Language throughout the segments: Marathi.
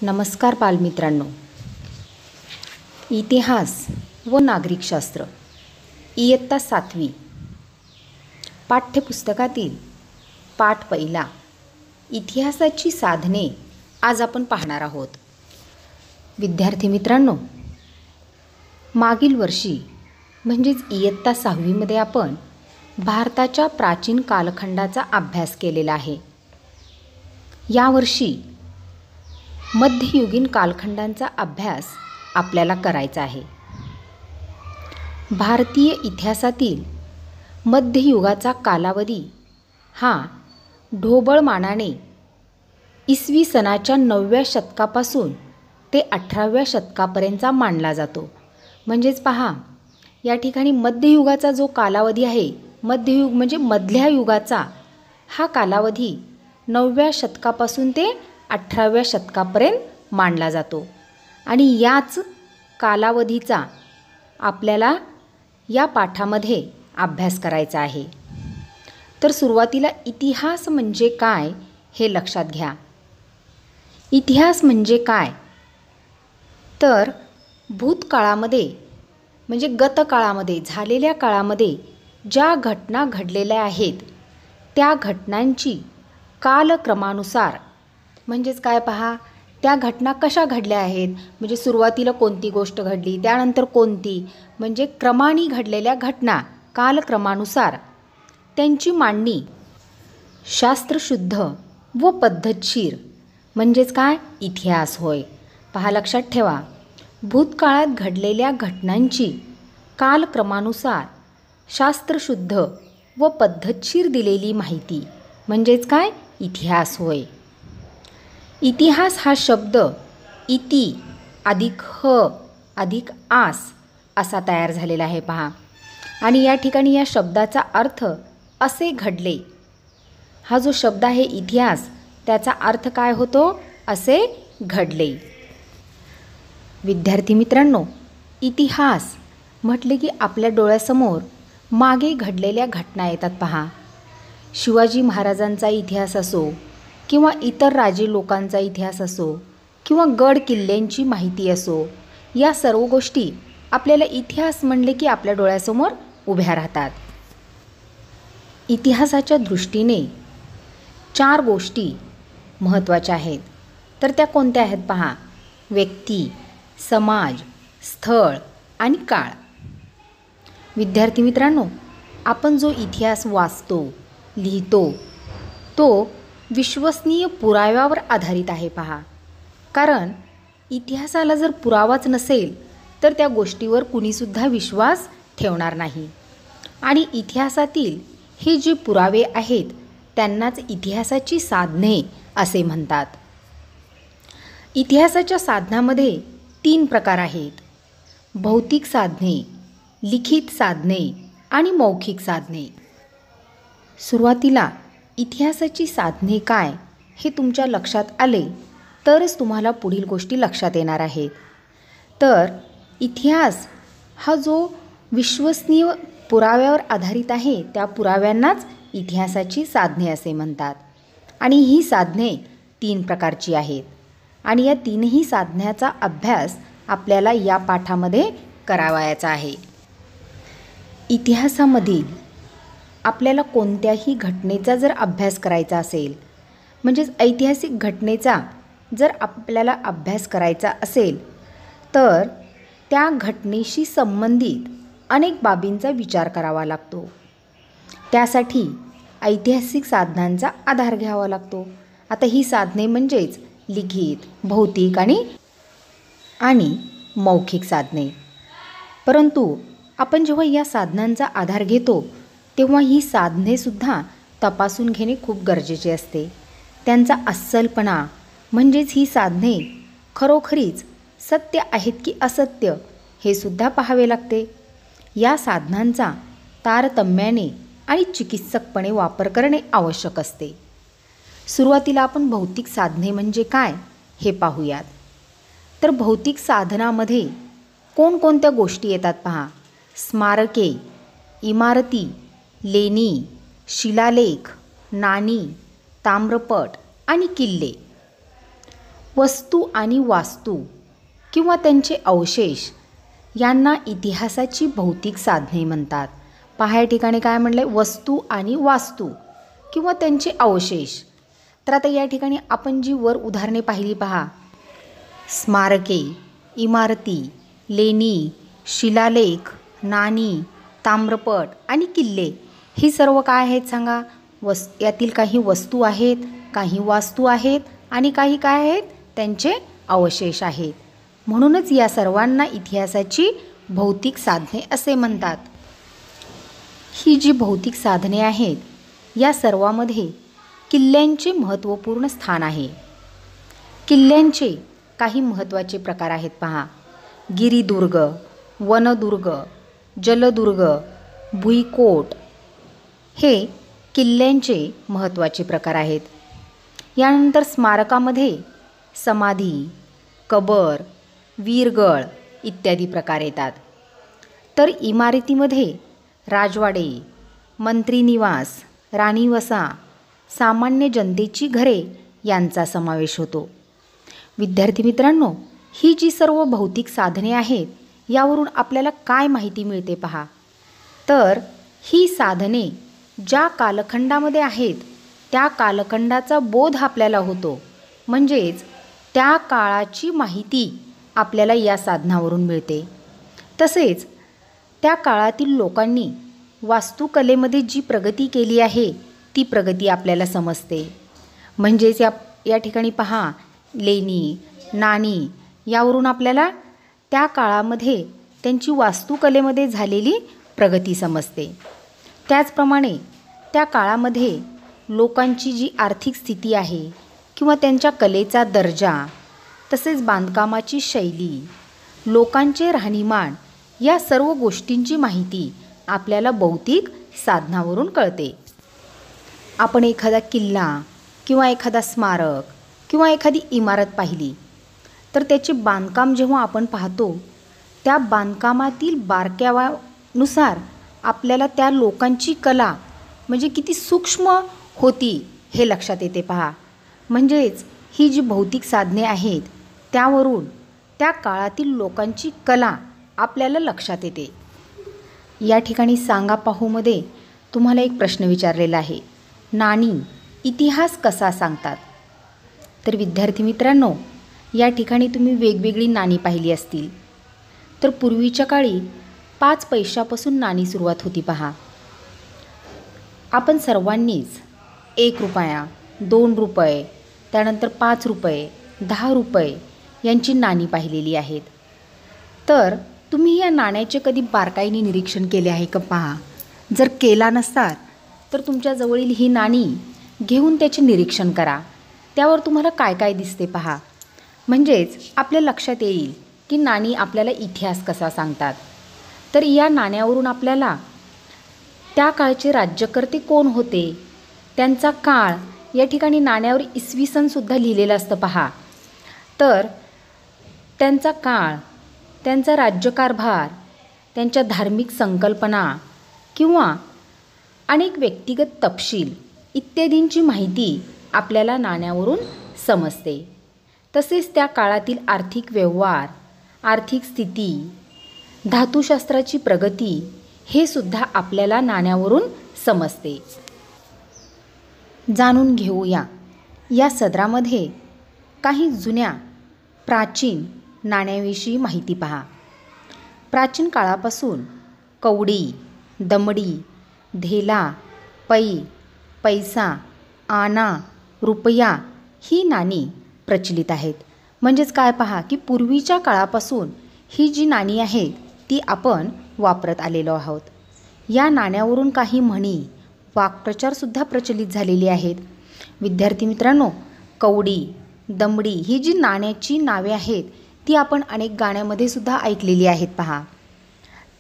नमस्कार बालमित्रांनो. इतिहास व नागरिकशास्त्र इयत्ता 7वी पाठ्यपुस्तकातील पाठ पहिला इतिहासाची साधने आज आपण पाहणार आहोत. विद्यार्थी मित्रांनो, मागील वर्षी म्हणजेच इयत्ता 6वीमध्ये आपण भारताच्या प्राचीन कालखंडाचा अभ्यास केलेला आहे. यावर्षी मध्ययुगीन कालखंडांचा अभ्यास आपल्याला करायचा आहे. भारतीय इतिहासातील मध्ययुगाचा कालावधी हा ढोबळमानाने इसवी सनाच्या 9व्या शतकापासून ते 18व्या शतकापर्यंतचा मानला जातो. म्हणजेच पहा, या ठिकाणी मध्ययुगाचा जो कालावधी आहे, मध्ययुग म्हणजे मधल्या युगाचा हा कालावधी 9व्या शतकापासून ते 18व्या शतकापर्यंत मानला जातो. आणि याच कालावधीचा आपल्याला या पाठामध्ये अभ्यास करायचा आहे. तर सुरुवातीला इतिहास म्हणजे काय हे लक्षात घ्या. इतिहास म्हणजे काय, तर भूतकाळामध्ये म्हणजे गतकाळामध्ये झालेल्या काळामध्ये ज्या घटना घडलेल्या आहेत त्या घटनांची कालक्रमानुसार, म्हणजेच काय पहा, त्या घटना कशा घडल्या आहेत, म्हणजे सुरुवातीला कोणती गोष्ट घडली, त्यानंतर कोणती, म्हणजे क्रमाने घडलेल्या घटना कालक्रमानुसार त्यांची मांडणी शास्त्रशुद्ध व पद्धतशीर म्हणजेच काय, इतिहास होय. पहा, लक्षात ठेवा, भूतकाळात घडलेल्या घटनांची कालक्रमानुसार शास्त्रशुद्ध व पद्धतशीर दिलेली माहिती म्हणजेच काय, इतिहास होय. इतिहास हा शब्द इति अधिक ह अधिक आस असा तयार झालेला आहे पहा. आणि या ठिकाणी या शब्दाचा अर्थ असे घडले. हा जो शब्द आहे इतिहास, त्याचा अर्थ काय होतो, असे घडले. विद्यार्थी मित्रांनो, इतिहास म्हटले की आपल्या डोळ्यासमोर मागे घडलेल्या घटना येतात पहा. शिवाजी महाराजांचा इतिहास असो किंवा इतर राजे लोकांचा इतिहास असो किंवा गड किल्ल्यांची माहिती असो, या सर्व गोष्टी आपल्याला इतिहास म्हणले की आपल्या डोळ्यासमोर उभ्या राहतात. इतिहासाच्या दृष्टीने 4 गोष्टी महत्त्वाच्या आहेत. तर त्या कोणत्या आहेत पहा, व्यक्ती, समाज, स्थळ आणि काळ. विद्यार्थी मित्रांनो, आपण जो इतिहास वाचतो, लिहितो, तो विश्वसनीय पुराव्यावर आधारित आहे पहा. कारण इतिहासाला जर पुरावाच नसेल तर त्या गोष्टीवर कुणीसुद्धा विश्वास ठेवणार नाही. आणि इतिहासातील हे जे पुरावे आहेत त्यांनाच इतिहासाची साधने असे म्हणतात. इतिहासाच्या साधनामध्ये 3 प्रकार आहेत: भौतिक साधने, लिखित साधने आणि मौखिक साधने. सुरुवातीला इतिहासाची साधने काय हे तुमच्या लक्षात आले तरच तुम्हाला पुढील गोष्टी लक्षात येणार आहेत. तर इतिहास हा जो विश्वसनीय पुराव्यावर आधारित आहे त्या पुराव्यांनाच इतिहासाची साधने असे म्हणतात. आणि ही साधने 3 प्रकारची आहेत. आणि या 3ही साधण्याचा अभ्यास आपल्याला या पाठामध्ये करावयाचा आहे. इतिहासामधील आपल्याला कोणत्याही घटनेचा जर अभ्यास करायचा असेल, म्हणजेच ऐतिहासिक घटनेचा जर आपल्याला अभ्यास करायचा असेल तर त्या घटनेशी संबंधित अनेक बाबींचा विचार करावा लागतो. त्यासाठी ऐतिहासिक साधनांचा आधार घ्यावा लागतो. आता ही साधने म्हणजेच लिखित, भौतिक आणि मौखिक साधने. परंतु आपण जेव्हा या साधनांचा आधार घेतो तेव्हा ही साधनेसुद्धा तपासून घेणे खूप गरजेचे असते. त्यांचा अस्सलपणा म्हणजेच ही साधने खरोखरीच सत्य आहेत की असत्य हे सुद्धा पाहावे लागते. या साधनांचा तारतम्याने आणि चिकित्सकपणे वापर करणे आवश्यक असते. सुरुवातीला आपण भौतिक साधने म्हणजे काय हे पाहूयात. तर भौतिक साधनामध्ये कोणकोणत्या गोष्टी येतात पहा. स्मारके, इमारती, लेणी, शिलालेख, नाणी, ताम्रपट आणि किल्ले. वस्तू आणि वास्तू किंवा त्यांचे अवशेष यांना इतिहासाची भौतिक साधने म्हणतात. पहा या ठिकाणी काय म्हणलं आहे, वस्तू आणि वास्तू किंवा त्यांचे अवशेष. तर आता या ठिकाणी आपण जी वर उदाहरणे पाहिली पहा, स्मारके, इमारती, लेणी, शिलालेख, नाणी, ताम्रपट आणि किल्ले ही सर्व काय आहेत सांगा. यातील काही वस्तू आहेत, काही वास्तू आहेत आणि काही काय आहेत, त्यांचे अवशेष आहेत. म्हणूनच या सर्वांना इतिहासाची भौतिक साधने असे म्हणतात. ही जी भौतिक साधने आहेत या सर्वामध्ये किल्ल्यांचे महत्त्वपूर्ण स्थान आहे. किल्ल्यांचे काही महत्त्वाचे प्रकार आहेत पहा, गिरिदुर्ग, वनदुर्ग, जलदुर्ग, भुईकोट हे किल्ल्यांचे महत्त्वाचे प्रकार आहेत. यानंतर स्मारकामध्ये समाधी, कबर, वीरगळ इत्यादी प्रकार येतात. तर इमारतीमध्ये राजवाडे, मंत्री निवास, राणीवसा, सामान्य जनतेची घरे यांचा समावेश होतो. विद्यार्थी मित्रांनो, ही जी सर्व भौतिक साधने आहेत यावरून आपल्याला काय माहिती मिळते पहा. तर ही साधने ज्या कालखंडामध्ये आहेत त्या कालखंडाचा बोध आपल्याला होतो. म्हणजेच त्या काळाची माहिती आपल्याला या साधनावरून मिळते. तसेच त्या काळातील लोकांनी वास्तुकलेमध्ये जी प्रगती केली आहे ती प्रगती आपल्याला समजते. म्हणजेच या ठिकाणी पहा, लेणी, नाणी यावरून आपल्याला त्या काळामध्ये त्यांची वास्तुकलेमध्ये झालेली प्रगती समजते. त्याचप्रमाणे त्या काळामध्ये लोकांची जी आर्थिक स्थिती आहे किंवा त्यांच्या कलेचा दर्जा, तसेच बांधकामाची शैली, लोकांचे राहणीमान या सर्व गोष्टींची माहिती आपल्याला भौतिक साधनावरून कळते. आपण एखादा किल्ला किंवा एखादा स्मारक किंवा एखादी इमारत पाहिली तर त्याचे बांधकाम जेव्हा आपण पाहतो त्या बांधकामातील बारकाव्यानुसार आपल्याला त्या लोकांची कला म्हणजे किती सूक्ष्म होती हे लक्षात येते पहा. म्हणजेच ही जी भौतिक साधने आहेत त्यावरून त्या काळातील लोकांची कला आपल्याला लक्षात येते. या ठिकाणी सांगा पाहूमध्ये तुम्हाला एक प्रश्न विचारलेला आहे, नाणी इतिहास कसा सांगतात. तर विद्यार्थी मित्रांनो, या ठिकाणी तुम्ही वेगवेगळी नाणी पाहिली असतील. तर पूर्वीच्या काळी 5 पैशापासून नाणी सुरुवात होती पहा. आपण सर्वांनीच 1 रुपया, 2 रुपये, त्यानंतर 5 रुपये, 10 रुपये यांची नाणी पाहिलेली आहेत. तर तुम्ही या नाण्याचे कधी बारकाईने निरीक्षण केले आहे का पहा. जर केला नसतात तर तुमच्याजवळील ही नाणी घेऊन त्याचे निरीक्षण करा. त्यावर तुम्हाला काय काय दिसते पहा. म्हणजेच आपल्या लक्षात येईल की नाणी आपल्याला इतिहास कसा सांगतात. तर या नाण्यावरून आपल्याला त्या काळचे राज्यकर्ते कोण होते, त्यांचा काळ या ठिकाणी नाण्यावर इसवी सनसुद्धा लिहिलेलं असतं पहा. तर त्यांचा काळ, त्यांचा राज्यकारभार, त्यांच्या धार्मिक संकल्पना किंवा अनेक व्यक्तिगत तपशील इत्यादींची माहिती आपल्याला नाण्यावरून समजते. तसेच त्या काळातील आर्थिक व्यवहार, आर्थिक स्थिती, धातुशास्त्राची प्रगती हे सुद्धा आपल्याला नाण्यावरून समजते. जाणून घेऊया या सदरामध्ये काही जुन्या प्राचीन नाण्यांविषयी माहिती पहा. प्राचीन काळापासून कवडी, दमडी, धेला, पै, पैसा, आना, रुपया ही नाणी प्रचलित आहेत. म्हणजेच काय पहा की पूर्वीच्या काळापासून ही जी नाणी आहेत ती आपण वापरत आलेलो आहोत. या नाण्यावरून काही म्हणी, वाक्प्रचारसुद्धा प्रचलित झालेली आहेत. विद्यार्थी मित्रांनो, कवडी, दमडी ही जी नाण्याची नावे आहेत ती आपण अनेक गाण्यामध्ये सुद्धा ऐकलेली आहेत पहा.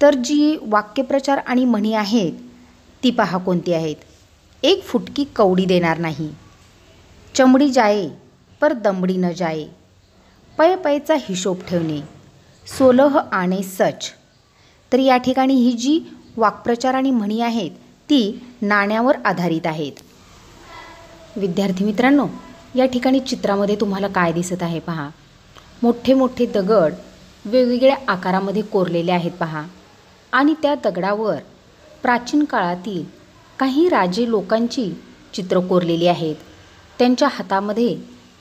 तर जी वाक्यप्रचार आणि म्हणी आहेत ती पहा कोणती आहेत. 1 फुटकी कवडी देणार नाही, चमडी जाये पर दमडी न जाये, पै पैचा हिशोब ठेवणे, 16 आणे सच. तर या ठिकाणी ही जी वाक्प्रचार आणि म्हणी आहेत ती नाण्यावर आधारित आहेत. विद्यार्थी मित्रांनो, या ठिकाणी चित्रामध्ये तुम्हाला काय दिसत आहे पहा. मोठे मोठे दगड वेगवेगळ्या आकारामध्ये कोरलेले आहेत पहा. आणि त्या दगडावर प्राचीन काळातील काही राजे लोकांची चित्र कोरलेली आहेत. त्यांच्या हातामध्ये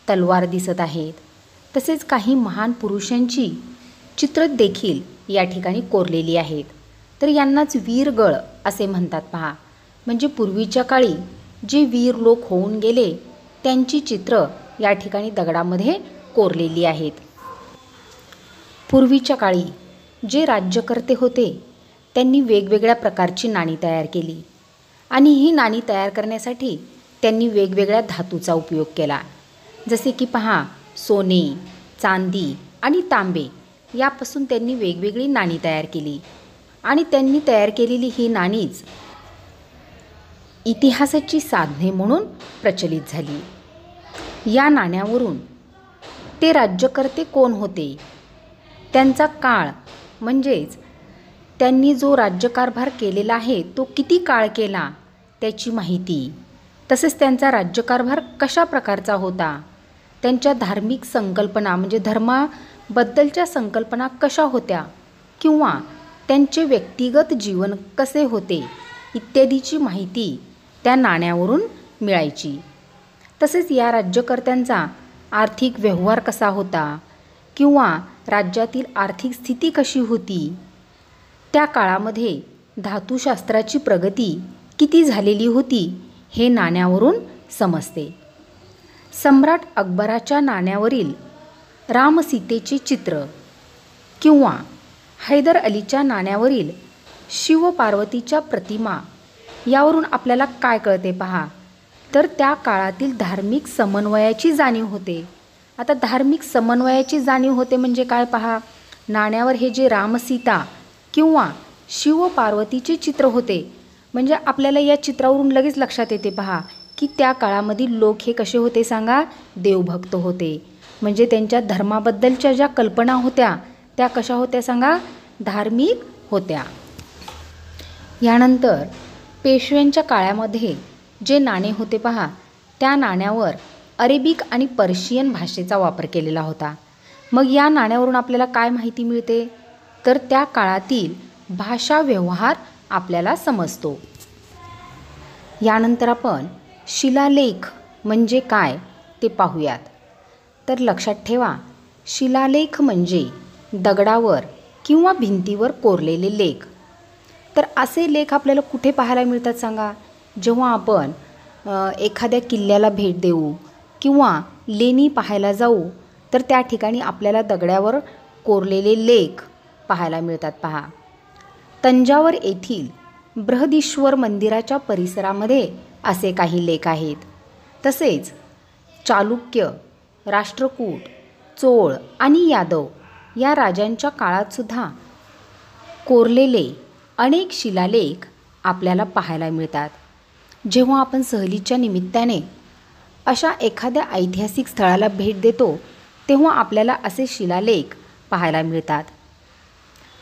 तलवार दिसत आहेत. तसेच काही महान पुरुषांची चित्र देखील या ठिकाणी कोरलेली आहेत. तर यांनाच वीरगळ असे म्हणतात पहा. म्हणजे पूर्वीच्या काळी जे वीर लोक होऊन गेले त्यांची चित्र या ठिकाणी दगडामध्ये कोरलेली आहेत. पूर्वीच्या काळी जे राज्यकर्ते होते त्यांनी वेगवेगळ्या प्रकारची नाणी तयार केली आणि ही नाणी तयार करण्यासाठी त्यांनी वेगवेगळ्या धातूचा उपयोग केला. जसे की पहा, सोने, चांदी आणि तांबे यापासून त्यांनी वेगवेगळी नाणी तयार केली आणि त्यांनी तयार केलेली ही नाणीच इतिहासाची साधने म्हणून प्रचलित झाली. या नाण्यावरून ते राज्यकर्ते कोण होते, त्यांचा काळ म्हणजेच त्यांनी जो राज्यकारभार केलेला आहे तो किती काळ केला त्याची माहिती, तसेच त्यांचा राज्यकारभार कशा प्रकारचा होता, त्यांच्या धार्मिक संकल्पना म्हणजे धर्माबद्दलच्या संकल्पना कशा होत्या किंवा त्यांचे व्यक्तिगत जीवन कसे होते इत्यादीची माहिती त्या नाण्यावरून मिळायची. तसेच या राज्यकर्त्यांचा आर्थिक व्यवहार कसा होता किंवा राज्यातील आर्थिक स्थिती कशी होती, त्या काळामध्ये धातुशास्त्राची प्रगती किती झालेली होती हे नाण्यावरून समजते. सम्राट अकबराच्या नाण्यावरील रामसीतेचे चित्र किंवा हैदर अलीच्या नाण्यावरील शिवपार्वतीच्या प्रतिमा यावरून आपल्याला काय कळते पहा. तर त्या काळातील धार्मिक समन्वयाची जाणीव होते. आता धार्मिक समन्वयाची जाणीव होते म्हणजे काय पहा. नाण्यावर हे जे रामसीता किंवा शिवपार्वतीचे चित्र होते म्हणजे आपल्याला या चित्रावरून लगेच लक्षात येते पहा की त्या काळामधील लोक हे कसे होते सांगा, देवभक्त होते. म्हणजे त्यांच्या धर्माबद्दलच्या ज्या कल्पना होत्या त्या कशा होत्या सांगा, धार्मिक होत्या. यानंतर पेशव्यांच्या काळामध्ये जे नाणे होते पहा, त्या नाण्यावर अरेबिक आणि पर्शियन भाषेचा वापर केलेला होता. मग या नाण्यावरून आपल्याला काय माहिती मिळते, तर त्या काळातील भाषा व्यवहार आपल्याला समजतो. यानंतर आपण शिलालेख म्हणजे काय ते पाहूयात. तर लक्षात ठेवा, शिलालेख म्हणजे दगडावर किंवा भिंतीवर कोरलेले लेख. तर असे लेख आपल्याला कुठे पाहायला मिळतात सांगा, जेव्हा आपण एखाद्या किल्ल्याला भेट देऊ किंवा लेणी पाहायला जाऊ तर त्या ठिकाणी आपल्याला दगडावर कोरलेले लेख पाहायला मिळतात पहा. तंजावर येथील बृहदीश्वर मंदिराच्या परिसरामध्ये असे काही लेख आहेत. तसेच चालुक्य, राष्ट्रकूट, चोळ आणि यादव या राजांच्या काळातसुद्धा कोरलेले अनेक शिलालेख आपल्याला पाहायला मिळतात. जेव्हा आपण सहलीच्या निमित्ताने अशा एखाद्या ऐतिहासिक स्थळाला भेट देतो तेव्हा आपल्याला असे शिलालेख पाहायला मिळतात.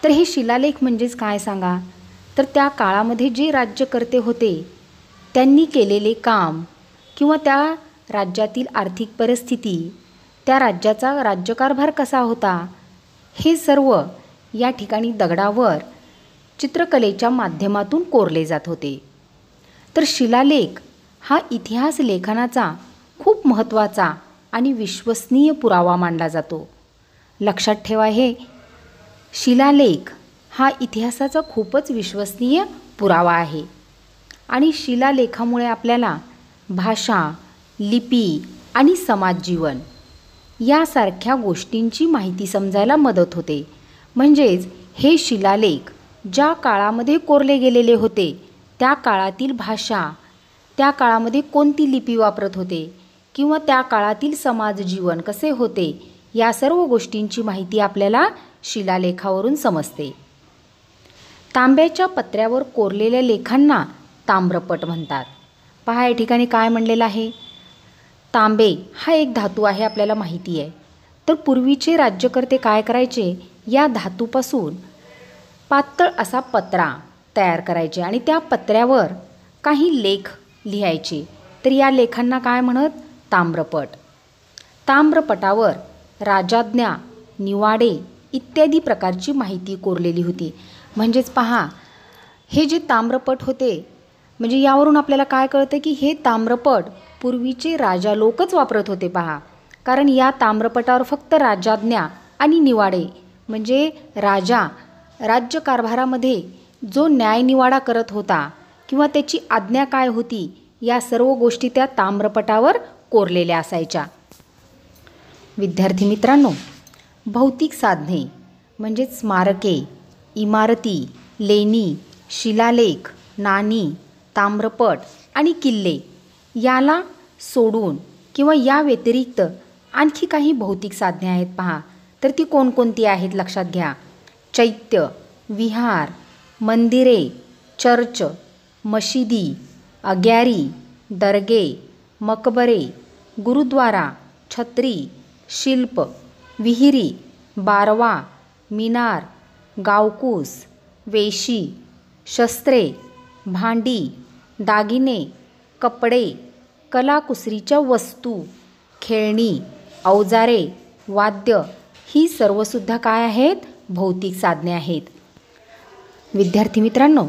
तर हे शिलालेख म्हणजेच काय सांगा, तर त्या काळामध्ये जे राज्यकर्ते होते त्यांनी केलेले काम किंवा त्या राज्यातील आर्थिक परिस्थिती, त्या राज्याचा राज्यकारभार कसा होता हे सर्व या ठिकाणी दगडावर चित्रकलेच्या माध्यमातून कोरले जात होते. तर शिलालेख हा इतिहास लेखनाचा खूप महत्त्वाचा आणि विश्वसनीय पुरावा मानला जातो. लक्षात ठेवा, हे शिलालेख हा इतिहासाचा खूपच विश्वसनीय पुरावा आहे. आणि शिलालेखामुळे आपल्याला भाषा, लिपी आणि समाजजीवन यासारख्या गोष्टींची माहिती समजायला मदत होते. म्हणजेच हे शिलालेख ज्या काळामध्ये कोरले गेलेले होते त्या काळातील भाषा, त्या काळामध्ये कोणती लिपी वापरत होते किंवा त्या काळातील समाजजीवन कसे होते या सर्व गोष्टींची माहिती आपल्याला शिलालेखावरून समजते. तांब्याच्या पत्र्यावर कोरलेल्या लेखांना ताम्रपट म्हणतात. पहा या ठिकाणी काय म्हणलेलं आहे, तांबे हा एक धातू आहे आपल्याला माहिती आहे. तर पूर्वीचे राज्यकर्ते काय करायचे, या धातूपासून पातळ असा पत्रा तयार करायचे आणि त्या पत्र्यावर काही लेख लिहायचे. तर या लेखांना काय म्हणत, ताम्रपट. ताम्रपटावर राजाज्ञा, निवाडे इत्यादी प्रकारची माहिती कोरलेली होती. म्हणजेच पहा, हे जे ताम्रपट होते, म्हणजे यावरून आपल्याला काय कळतं की हे ताम्रपट पूर्वीचे राजा लोकच वापरत होते पहा. कारण या ताम्रपटावर फक्त राजाज्ञा आणि निवाडे म्हणजे राजा राज्यकारभारामध्ये जो न्यायनिवाडा करत होता किंवा त्याची आज्ञा काय होती या सर्व गोष्टी त्या ताम्रपटावर कोरलेल्या असायच्या. विद्यार्थी मित्रांनो, भौतिक साधने म्हणजेच स्मारके, इमारती, लेणी, शिलालेख, नाणी, ताम्रपट आणि किल्ले याला सोडून किंवा या व्यतिरिक्त आणखी काही भौतिक साधने आहेत पहा. तर ती कोणकोणती आहेत लक्षात घ्या. चैत्य, विहार, मंदिरे, चर्च, मशिदी, अग्यारी, दर्गे, मकबरे, गुरुद्वारा, छत्री, शिल्प, विहिरी, बारवा, मिनार, गावकूस, वेशी, शस्त्रे, भांडी, दागिने, कपडे, कलाकुसरीच्या वस्तू, खेळणी, अवजारे, वाद्य ही सर्वसुद्धा काय आहेत? भौतिक साधने आहेत. विद्यार्थी मित्रांनो,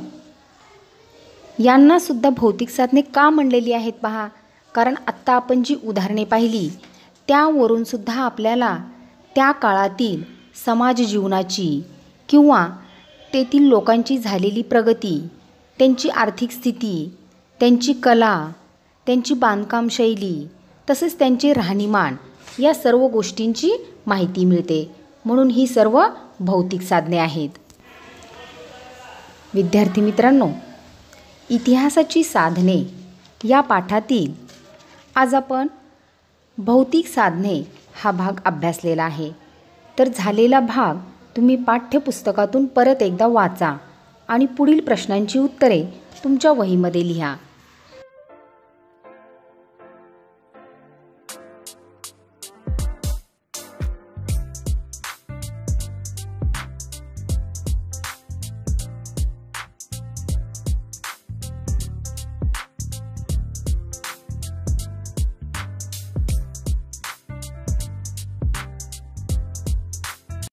यांनासुद्धा भौतिक साधने का म्हणलेली आहेत पहा. कारण आत्ता आपण जी उदाहरणे पाहिली त्यावरूनसुद्धा आपल्याला त्या काळातील समाज जीवनाची किंवा तेथील लोकांची झालेली प्रगती, त्यांची आर्थिक स्थिती, त्यांची कला, त्यांची बांधकाम शैली तसेच त्यांचे राहणीमान या सर्व गोष्टींची माहिती मिळते. म्हणून ही सर्व भौतिक साधने आहेत. विद्यार्थी मित्रांनो, इतिहासाची साधने या पाठातील आज आपण भौतिक साधने हा भाग अभ्यासलेला आहे. तर झालेला भाग तुम्ही पाठ्यपुस्तकातून परत एकदा वाचा आणि पुढील प्रश्नांची उत्तरे तुमच्या वहीमध्ये लिहा.